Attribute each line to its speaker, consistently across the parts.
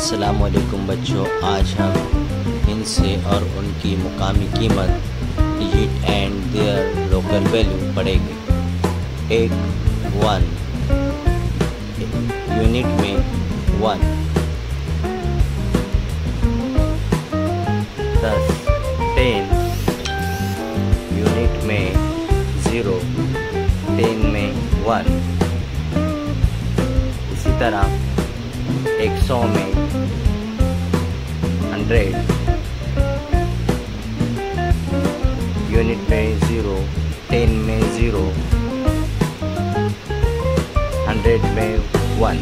Speaker 1: अस्सलामुअलैकुम बच्चों, आज हम इनसे और उनकी मुकामी कीमत, digit and their local value पढ़ेंगे। एक 1 यूनिट में 1, 10 10 यूनिट में 0, 10 में 1। इसी तरह 100 में 100 यूनिट में 0, 10 में 0, 100 में 1।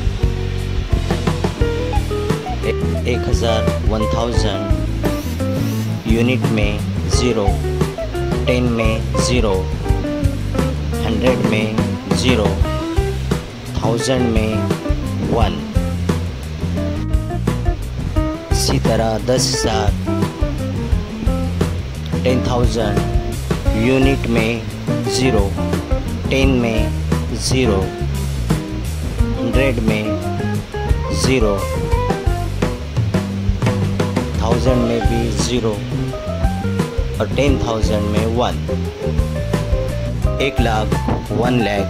Speaker 1: 1000 यूनिट में 0, 10 में 0, 100 में 0, 1000 में 1। इसी तरह 10,000 10,000 यूनिट में 0, 10 में 0, 100 में 0, 1000 में भी 0 और 10,000 में 1। 1 लाख 1 लाख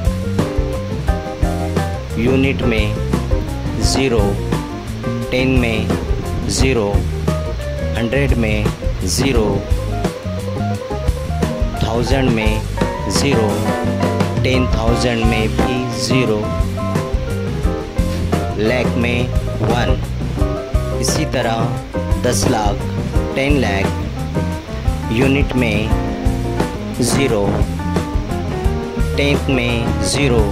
Speaker 1: यूनिट में 0, 10 में 0, 100 में 0, 1000 में 0, 10,000 में भी 0, लाख में 1। इसी तरह 10 लाख 10 लाख यूनिट में 0, 10 में 0,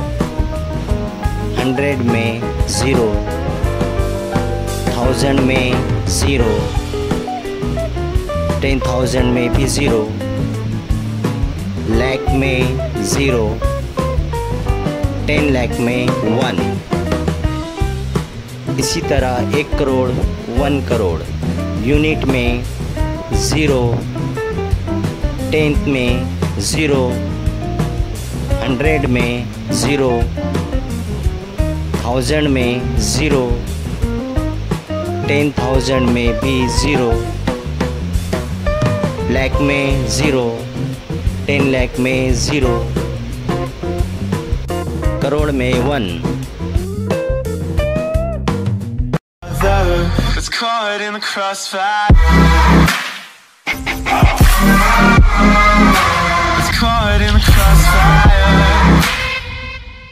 Speaker 1: 100 में 0, 1000 में 0, 10,000 में भी 0, लाख में 0, 10 लाख में 1। इसी तरह 1 करोड़ 1 करोड़ यूनिट में 0, 10 में 0, 100 में 0, 1000 में 0, 10,000 में भी 0, लाख में 0, 10 लाख में 0, करोड़ में 1।
Speaker 2: It's caught in the crossfire.